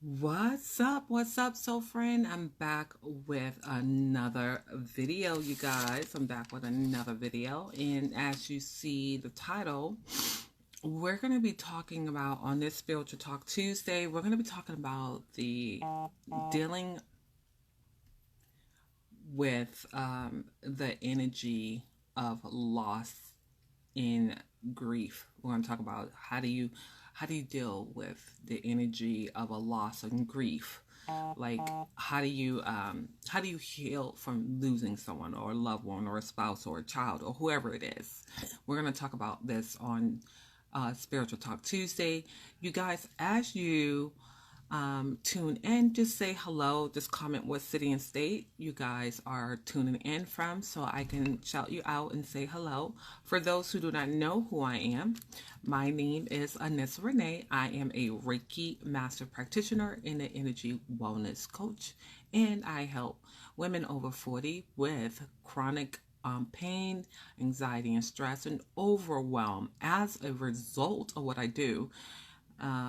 What's up, soul friend? I'm back with another video, you guys. I'm back with another video. And as you see the title, we're going to be talking about, on this Spiritual Talk Tuesday, we're going to be talking about the dealing with the energy of loss and grief. We're going to talk about how do you deal with the energy of a loss and grief. Like how do you heal from losing someone or a loved one or a spouse or a child or whoever it is. We're going to talk about this on Spiritual Talk Tuesday. You guys, as you tune in, just say hello, just comment what city and state you guys are tuning in from so I can shout you out and say hello. For those who do not know who I am, my name is AnissaRenee. I am a Reiki Master Practitioner and an Energy Wellness Coach, and I help women over 40 with chronic pain, anxiety, and stress, and overwhelm. As a result of what I do,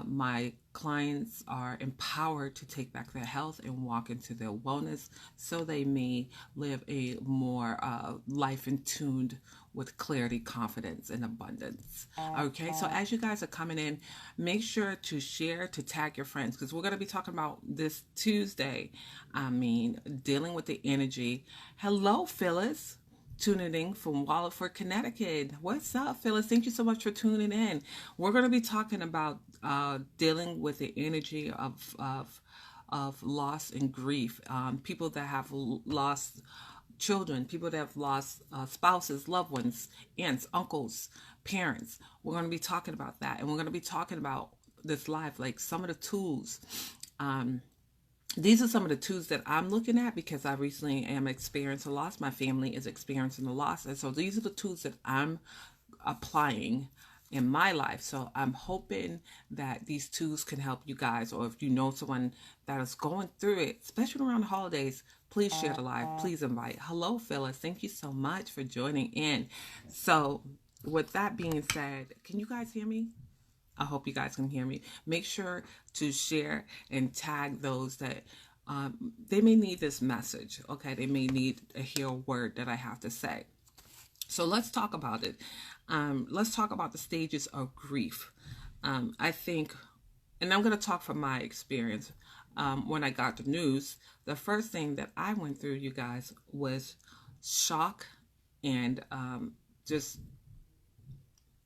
my clients are empowered to take back their health and walk into their wellness so they may live a more life in tuned with clarity, confidence, and abundance. Okay, so as you guys are coming in, make sure to share, to tag your friends, because we're going to be talking about this Tuesday. Dealing with the energy. Hello, Phyllis. Tuning in from Wallingford, Connecticut. What's up, Phyllis? Thank you so much for tuning in. We're going to be talking about dealing with the energy of loss and grief. People that have lost children, people that have lost spouses, loved ones, aunts, uncles, parents. We're going to be talking about that, and we're going to be talking about this live, like some of the tools. These are some of the tools that I'm looking at because I recently am experiencing a loss. My family is experiencing a loss. And so these are the tools that I'm applying in my life. So I'm hoping that these tools can help you guys, or if you know someone that is going through it, especially around the holidays, please share the live. Please invite. Hello, Phyllis. Thank you so much for joining in. So with that being said, can you guys hear me? I hope you guys can hear me. Make sure to share and tag those that they may need this message. Okay, they may need to hear a word that I have to say. So let's talk about it. Let's talk about the stages of grief. I think, and I'm going to talk from my experience. When I got the news, the first thing that I went through, you guys, was shock and just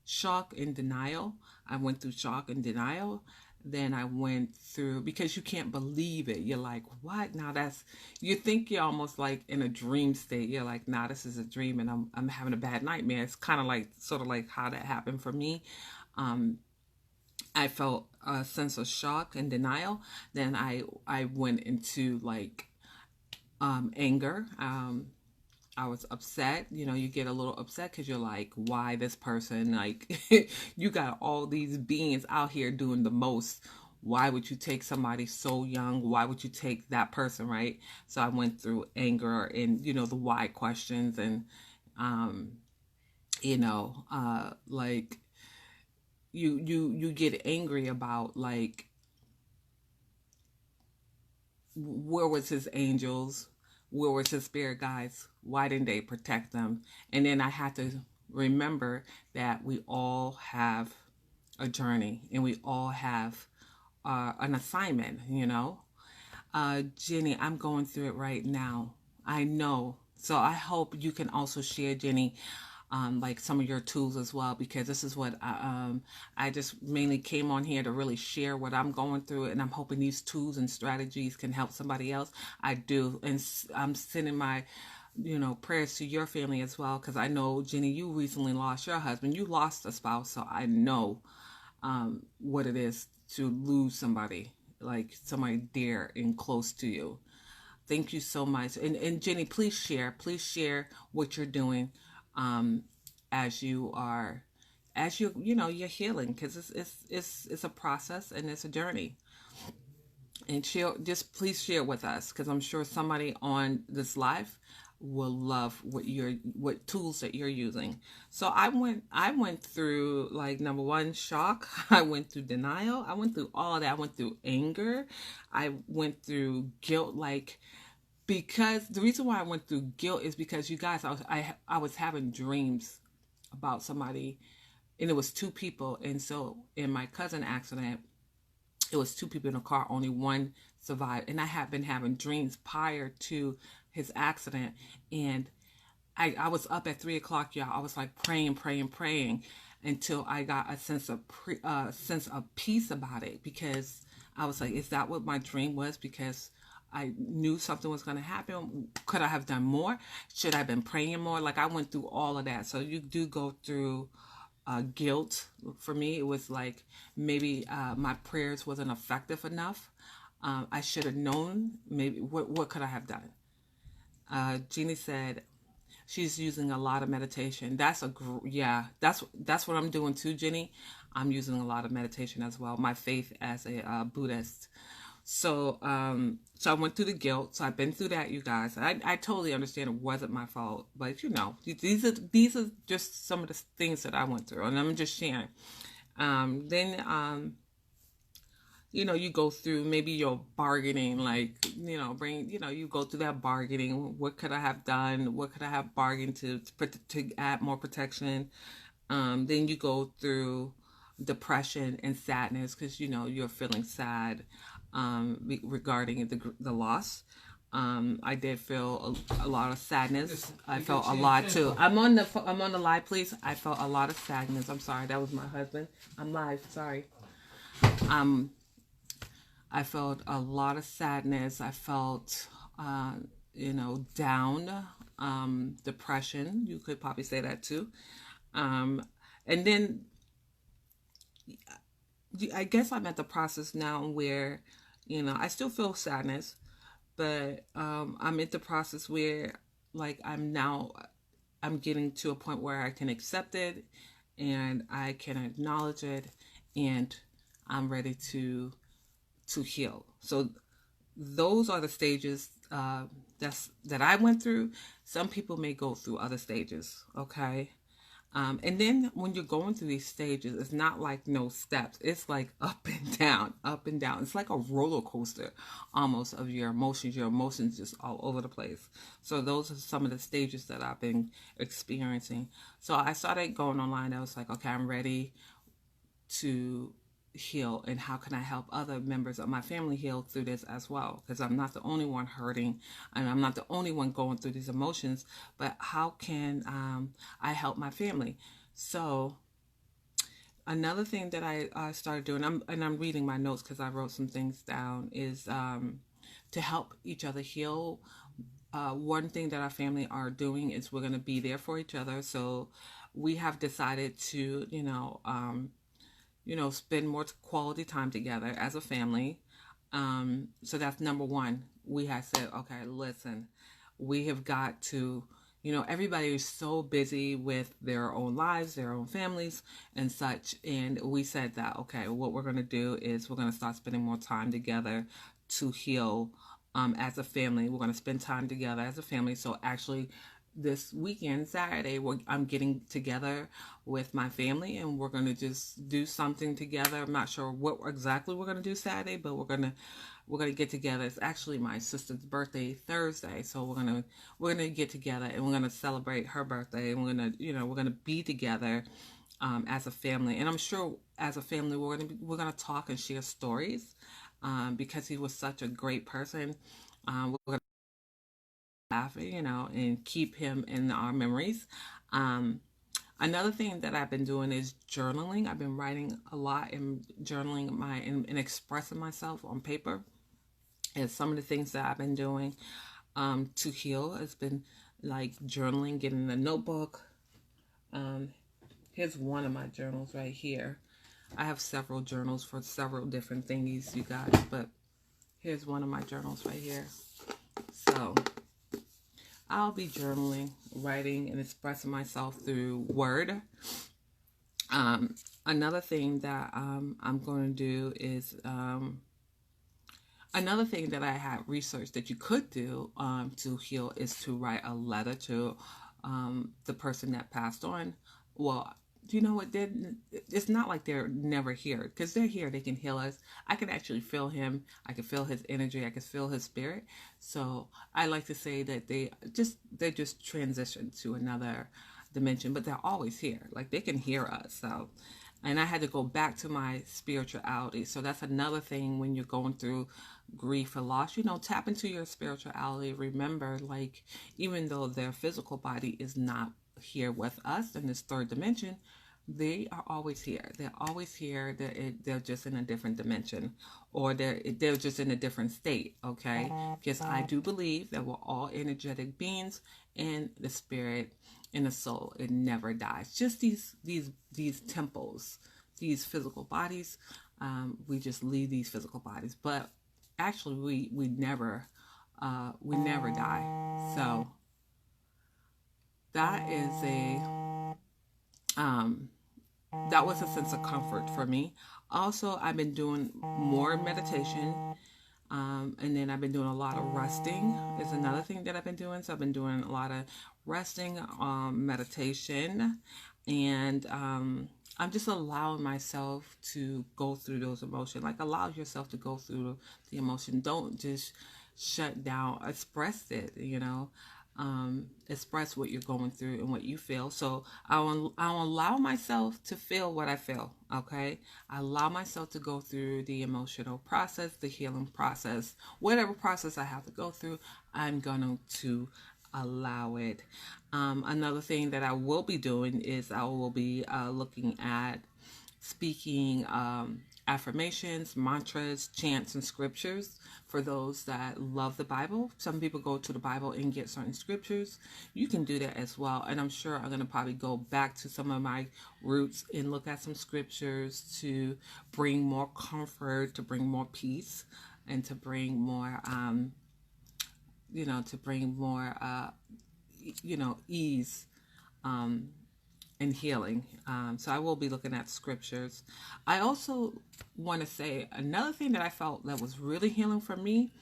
shock and denial. I went through shock and denial. Then I went through, because you can't believe it. You're like, what? Now you think you're almost like in a dream state. You're like, nah, this is a dream and I'm having a bad nightmare. It's kind of like, sort of like how that happened for me. I felt a sense of shock and denial. Then I went into like anger. I was upset. You get a little upset because you're like, why this person? Like, you got all these beings out here doing the most. Why would you take somebody so young? Why would you take that person, right? So I went through anger and, the why questions and, like you get angry about, like, where was his angels? Where was his spirit guides? Why didn't they protect them? And then I had to remember that we all have a journey and we all have an assignment, Jenny, I'm going through it right now. I know. So I hope you can also share, Jenny, like some of your tools as well, because this is what I just mainly came on here to really share what I'm going through, and I'm hoping these tools and strategies can help somebody else. I do, and I'm sending my prayers to your family as well, because I know, Jenny, you recently lost your husband. You lost a spouse, so I know what it is to lose somebody, like somebody dear and close to you. Thank you so much. And Jenny, please share what you're doing as you're healing, because it's a process and it's a journey. And please share with us, because I'm sure somebody on this live will love what tools that you're using. So I went through, like, number one, shock. I went through denial. I went through all of that. I went through anger. I went through guilt, like, because the reason why I went through guilt is because, you guys, I was having dreams about somebody, and it was two people. And so in my cousin accident, it was two people in a car, only one survived. And I had been having dreams prior to his accident, and I was up at 3 o'clock, y'all. I was like praying, praying, praying, until I got a sense of peace about it, because I was like, is that what my dream was? Because I knew something was going to happen. Could I have done more? Should I have been praying more? Like, I went through all of that. So you do go through guilt. For me, it was like, maybe my prayers wasn't effective enough. I should have known. Maybe what could I have done? Jeannie said she's using a lot of meditation. Yeah. That's what I'm doing too, Jenny. I'm using a lot of meditation as well. My faith as a Buddhist. So I went through the guilt. So I've been through that, you guys. I totally understand it wasn't my fault, but these are just some of the things that I went through, and I'm just sharing. Then you go through maybe your bargaining, like, you go through that bargaining. What could I have done? What could I have bargained to add more protection? Then you go through depression and sadness, because you're feeling sad regarding the loss. I did feel a lot of sadness. I felt a lot too. I'm on the live, please. I felt a lot of sadness. I'm sorry, that was my husband. I'm live. Sorry. I felt a lot of sadness. I felt, down, depression. You could probably say that too. And then I guess I'm at the process now where, I still feel sadness, but I'm at the process where, like, I'm getting to a point where I can accept it, and I can acknowledge it, and I'm ready to heal. So those are the stages that I went through. Some people may go through other stages, okay? And then when you're going through these stages, it's not like no steps. It's like up and down, up and down. It's like a roller coaster almost of your emotions just all over the place. So those are some of the stages that I've been experiencing. So I started going online. I was like, okay, I'm ready to heal, and how can I help other members of my family heal through this as well, because I'm not the only one hurting, and I'm not the only one going through these emotions, but how can I help my family? So another thing that I started doing, I'm reading my notes because I wrote some things down, is to help each other heal. One thing that our family are doing is we're going to be there for each other. So we have decided to spend more quality time together as a family. So that's number one. We have said, okay, listen, we have got to, everybody is so busy with their own lives, their own families and such. And we said that, okay, what we're going to do is we're going to start spending more time together to heal as a family. We're going to spend time together as a family. So actually, this weekend, Saturday, I'm getting together with my family, and we're going to just do something together. I'm not sure what exactly we're going to do Saturday, but we're going to get together. It's actually my sister's birthday Thursday, so we're going to get together, and we're going to celebrate her birthday, and we're going to be together as a family. And I'm sure as a family we're going to talk and share stories because he was such a great person. We're going laugh, and keep him in our memories. Another thing that I've been doing is journaling. I've been writing a lot and journaling and expressing myself on paper. And some of the things that I've been doing to heal has been like journaling, getting a notebook. Here's one of my journals right here. I have several journals for several different thingies, you guys, but here's one of my journals right here. So I'll be journaling, writing, and expressing myself through word. Another thing that I'm going to do is Another thing that I had researched that you could do to heal is to write a letter to the person that passed on. Well, you know what? It's not like they're never here because they're here. They can heal us. I can actually feel him. I can feel his energy. I can feel his spirit. So I like to say that they just transitioned to another dimension, but they're always here. Like they can hear us. So and I had to go back to my spirituality. So that's another thing when you're going through grief or loss, tap into your spirituality. Remember, like, even though their physical body is not here with us in this third dimension, they are always here. They're always here. They're just in a different dimension, or they're just in a different state. Okay, because I do believe that we're all energetic beings, and the spirit and the soul, it never dies. Just these temples, these physical bodies. We just leave these physical bodies, but actually we never die. So that is that was a sense of comfort for me. Also, I've been doing more meditation, and then I've been doing a lot of resting is another thing that I've been doing. So I've been doing a lot of resting, meditation, and I'm just allowing myself to go through those emotions. Like, allow yourself to go through the emotion. Don't just shut down. Express it, express what you're going through and what you feel. So I'll allow myself to feel what I feel, okay? I allow myself to go through the emotional process, the healing process, whatever process I have to go through, I'm going to allow it. Another thing that I will be doing is I will be looking at speaking affirmations, mantras, chants, and scriptures for those that love the Bible. Some people go to the Bible and get certain scriptures. You can do that as well. And I'm sure I'm going to probably go back to some of my roots and look at some scriptures to bring more comfort, to bring more peace, and to bring more, ease and healing. So I will be looking at scriptures. I also want to say another thing that I felt that was really healing for me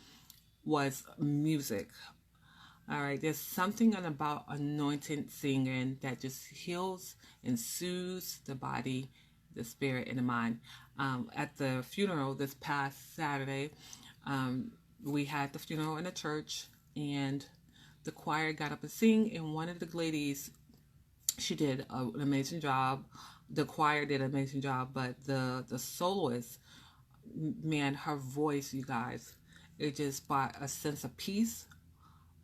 was music. All right, there's something about anointed singing that just heals and soothes the body, the spirit, and the mind. At the funeral this past Saturday, we had the funeral in the church, and the choir got up and sing, and one of the ladies, she did an amazing job. The choir did an amazing job, but the soloist, man, her voice, you guys, it just brought a sense of peace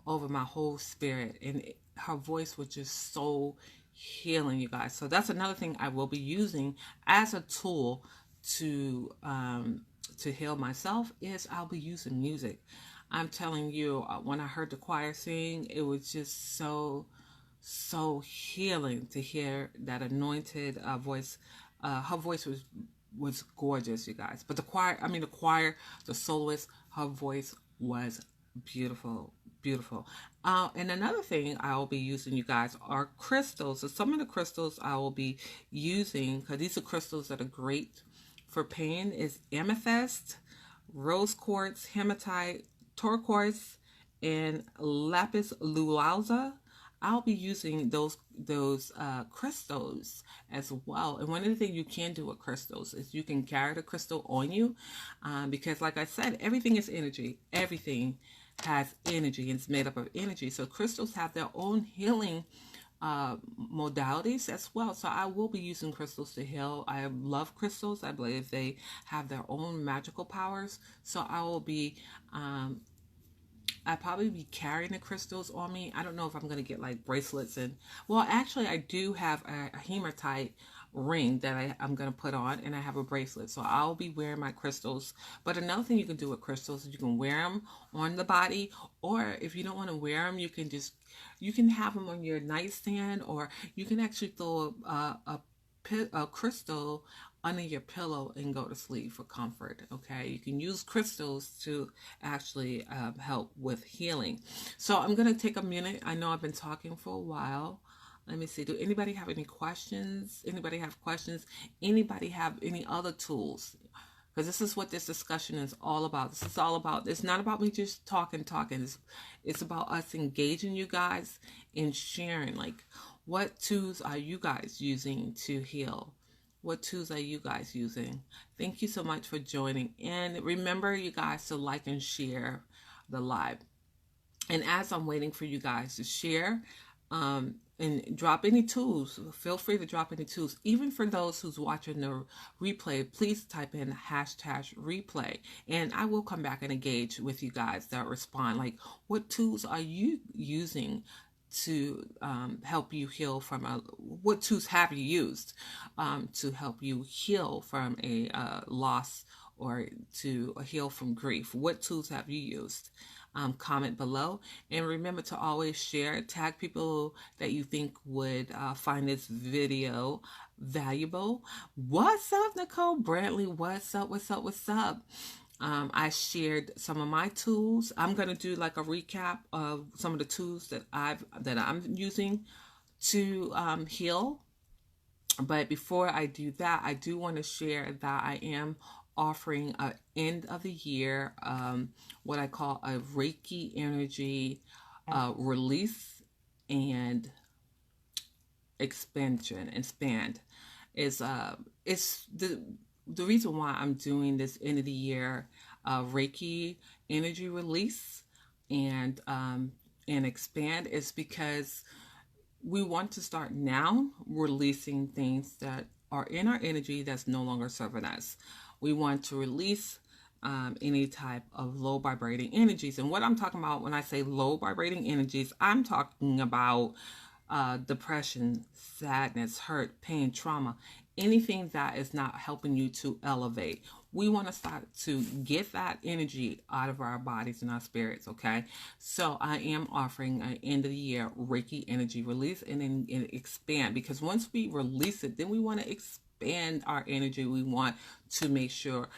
over my whole spirit, and her voice was just so healing, you guys. So that's another thing I will be using as a tool to heal myself. Is I'll be using music. I'm telling you, when I heard the choir sing, it was just so healing to hear that anointed voice. Her voice was gorgeous, you guys. But the choir, the soloist, her voice was beautiful. And another thing I will be using, you guys, are crystals. So some of the crystals I will be using, because these are crystals that are great for pain, is amethyst, rose quartz, hematite, turquoise, and lapis lazuli. I'll be using those crystals as well. And one of the things you can do with crystals is you can carry the crystal on you, because, like I said, everything is energy. Everything has energy. It's made up of energy. So crystals have their own healing modalities as well. So I will be using crystals to heal. I love crystals. I believe they have their own magical powers. So I will be I'd probably be carrying the crystals on me. I don't know if I'm going to get like bracelets well, actually I do have a hematite ring that I'm going to put on, and I have a bracelet. So I'll be wearing my crystals. But another thing you can do with crystals is you can wear them on the body, or if you don't want to wear them, you can have them on your nightstand, or you can actually throw a crystal under your pillow and go to sleep for comfort. Okay, you can use crystals to actually help with healing. So I'm going to take a minute. I know I've been talking for a while. Let me see. Do anybody have any questions? Anybody have questions? Anybody have any other tools? because this is what this discussion is all about. This is all about, it's not about me just talking. It's about us engaging you guys and sharing, like, what tools are you guys using to heal? What tools are you guys using? Thank you so much for joining. And remember, you guys, to like and share the live. And as I'm waiting for you guys to share, and drop any tools, feel free to drop any tools. Even for those who's watching the replay, please type in hashtag replay, and I will come back and engage with you guys that respond. Like, what tools are you using to help you heal from what tools have you used to help you heal from a loss, or to heal from grief? What tools have you used? Comment below, and remember to always share, tag people that you think would find this video valuable. What's up, Nicole Brantley? What's up? I shared some of my tools. I'm gonna do like a recap of some of the tools that I'm using to heal. But before I do that, I do want to share that I am offering a end of the year, what I call a Reiki energy release and expand. It's the reason why I'm doing this end of the year Reiki energy release and expand is because we want to start now releasing things that are in our energy that's no longer serving us. We want to release any type of low vibrating energies. And what I'm talking about when I say low vibrating energies, I'm talking about depression, sadness, hurt, pain, trauma, anything that is not helping you to elevate. We want to start to get that energy out of our bodies and our spirits, okay? So I am offering an end of the year Reiki energy release and then expand, because once we release it, then we want to expand our energy. We want to make sure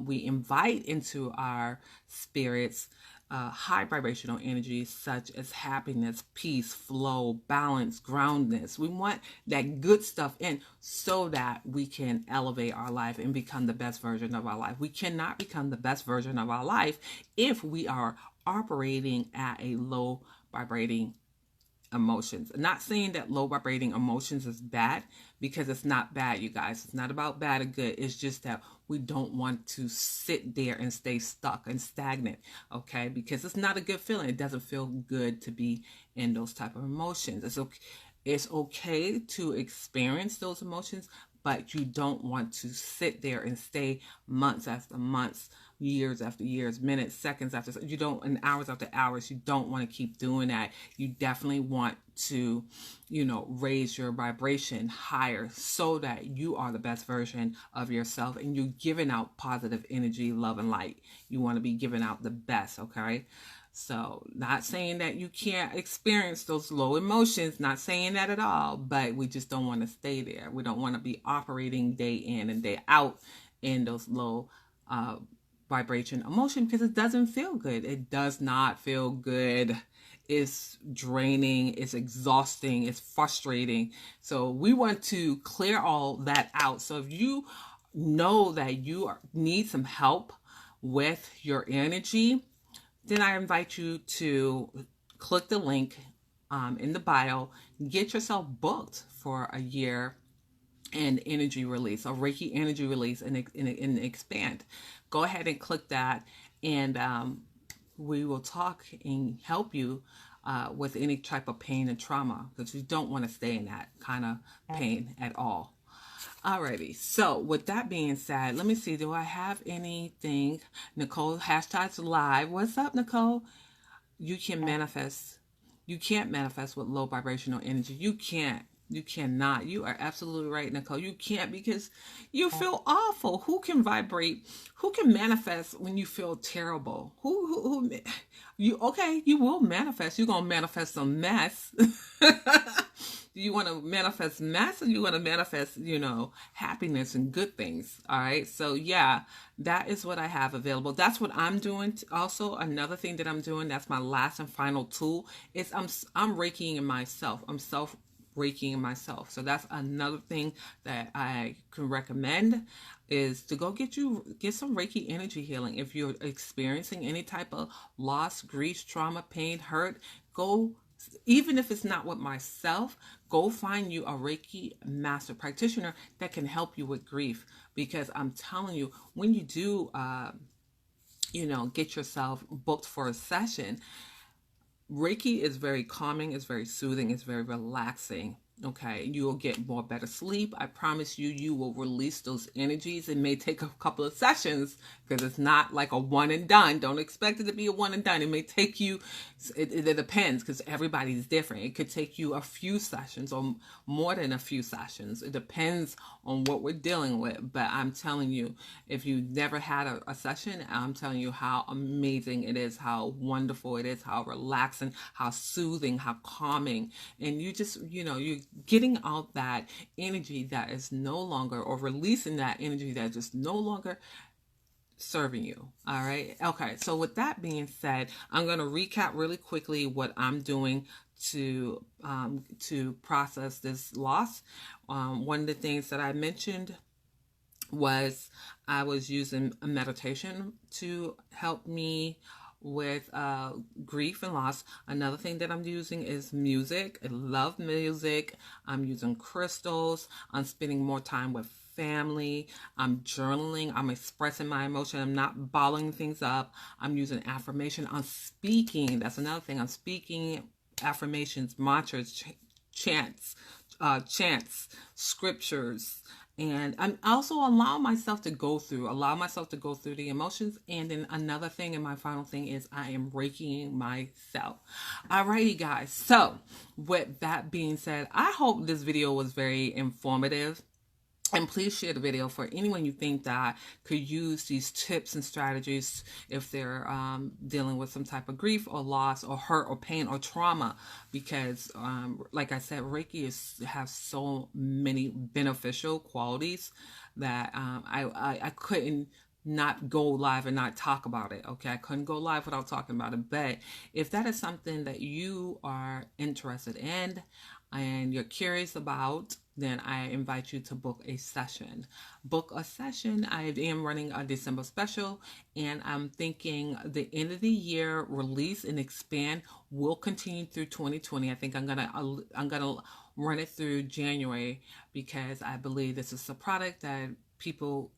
we invite into our spirits high vibrational energies such as happiness, peace, flow, balance, groundedness. We want that good stuff in so that we can elevate our life and become the best version of our life. We cannot become the best version of our life if we are operating at a low vibrating emotions. I'm not saying that low vibrating emotions is bad, because it's not bad, you guys. It's not about bad or good. It's just that we don't want to sit there and stay stuck and stagnant, okay? Because it's not a good feeling. It doesn't feel good to be in those type of emotions. It's okay to experience those emotions, but you don't want to sit there and stay months after months, years after years, minutes, seconds after, you don't, and hours after hours. You don't want to keep doing that. You definitely want to, raise your vibration higher so that you are the best version of yourself and you're giving out positive energy, love, and light. You want to be giving out the best, okay? So not saying that you can't experience those low emotions, not saying that at all, but we just don't want to stay there. We don't want to be operating day in and day out in those low vibration emotion, because it doesn't feel good. It does not feel good. It's draining, it's exhausting, it's frustrating. So we want to clear all that out. So if you know that you need some help with your energy, then I invite you to click the link in the bio, get yourself booked for a year and energy release, a Reiki energy release and expand. Go ahead and click that, and we will talk and help you with any type of pain and trauma, because you don't want to stay in that kind of pain at all. Alrighty, so with that being said, let me see, do I have anything? Nicole, hashtags live. What's up, Nicole? You can manifest. You can't manifest with low vibrational energy. You can't. You cannot. You are absolutely right, Nicole. You can't, because you feel awful. Who can vibrate? Who can manifest when you feel terrible? Who you, okay, you will manifest. You're going to manifest some mess. Do you want to manifest mess, or you want to manifest, happiness and good things? All right. So yeah, that is what I have available. That's what I'm doing. Also, another thing that I'm doing, that's my last and final tool, is I'm Reikiing myself. I'm Reiki myself. So that's another thing that I can recommend, is to go get some Reiki energy healing. If you're experiencing any type of loss, grief, trauma, pain, hurt, go, even if it's not with myself, go find you a Reiki master practitioner that can help you with grief. Because I'm telling you, when you do, get yourself booked for a session, Reiki is very calming, it's very soothing, it's very relaxing. Okay, you will get more better sleep. I promise you, you will release those energies. It may take a couple of sessions because it's not like a one and done. Don't expect it to be a one and done. It may take you, it depends, because everybody's different. It could take you a few sessions or more than a few sessions. It depends on what we're dealing with. But I'm telling you, if you never had a session, I'm telling you how amazing it is, how wonderful it is, how relaxing, how soothing, how calming. And you just, you're getting out that energy that is no longer, or releasing that energy that is just no longer serving you. All right. Okay. So with that being said, I'm going to recap really quickly what I'm doing to process this loss. One of the things that I mentioned was I was using a meditation to help me with grief and loss. Another thing that I'm using is music. I love music. I'm using crystals. I'm spending more time with family. I'm journaling. I'm expressing my emotion. I'm not bottling things up. I'm using affirmation. I'm speaking. That's another thing. I'm speaking affirmations, mantras, chants, scriptures. And I'm also allow myself to go through the emotions. And then another thing, and my final thing, is I am Reikiing myself. Alrighty, guys. So with that being said, I hope this video was very informative. And please share the video for anyone you think that could use these tips and strategies if they're dealing with some type of grief or loss or hurt or pain or trauma. Because like I said, Reiki has so many beneficial qualities that I couldn't not go live and not talk about it. Okay, I couldn't go live without talking about it. But if that is something that you are interested in and you're curious about, then I invite you to book a session. I am running a December special, and I'm thinking the end of the year release and expand will continue through 2020. I think I'm gonna run it through January, because I believe this is a product that people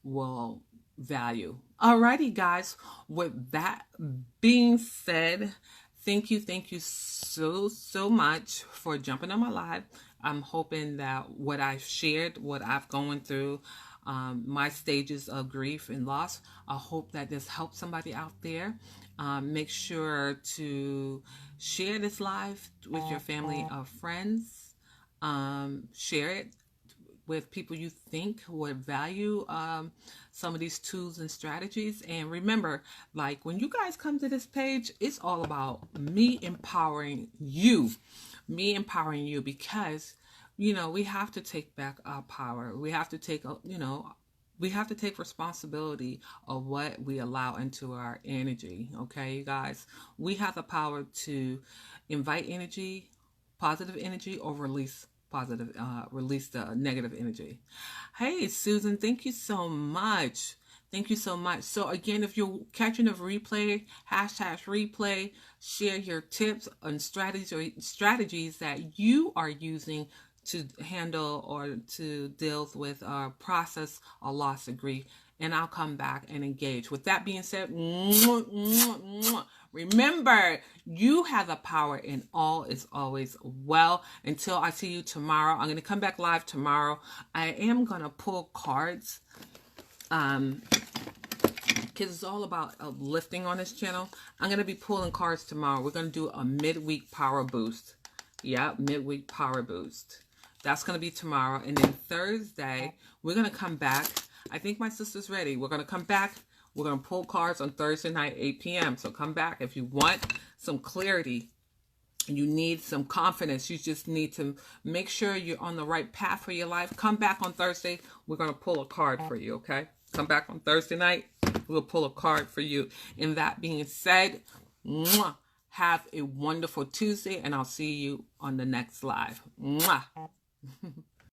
will value. Alrighty, guys. With that being said, thank you so much for jumping on my live. I'm hoping that what I've shared, what I've gone through, my stages of grief and loss, I hope that this helps somebody out there. Make sure to share this live with your family or friends. Share it with people you think would value some of these tools and strategies. And remember, like, when you guys come to this page, it's all about me empowering you, because we have to take back our power. We have to take responsibility of what we allow into our energy. Okay, you guys, we have the power to invite energy, positive energy, or release the negative energy. Hey, Susan, thank you so much. So again, if you're catching a replay, #replay, share your tips and strategies that you are using to handle or to deal with process or loss of grief, and I'll come back and engage. With that being said, remember, you have the power, and all is always well. Until I see you tomorrow, I'm going to come back live tomorrow. I am going to pull cards, because it's all about uplifting on this channel. I'm going to be pulling cards tomorrow. We're going to do a midweek power boost. Yeah, midweek power boost. That's going to be tomorrow. And then Thursday, we're going to come back. I think my sister's ready. We're going to come back. We're going to pull cards on Thursday night, 8 p.m. So come back. If you want some clarity, you need some confidence, you just need to make sure you're on the right path for your life, come back on Thursday. We're going to pull a card for you, okay? Come back on Thursday night. We'll pull a card for you. And that being said, Have a wonderful Tuesday, and I'll see you on the next live. Mwah!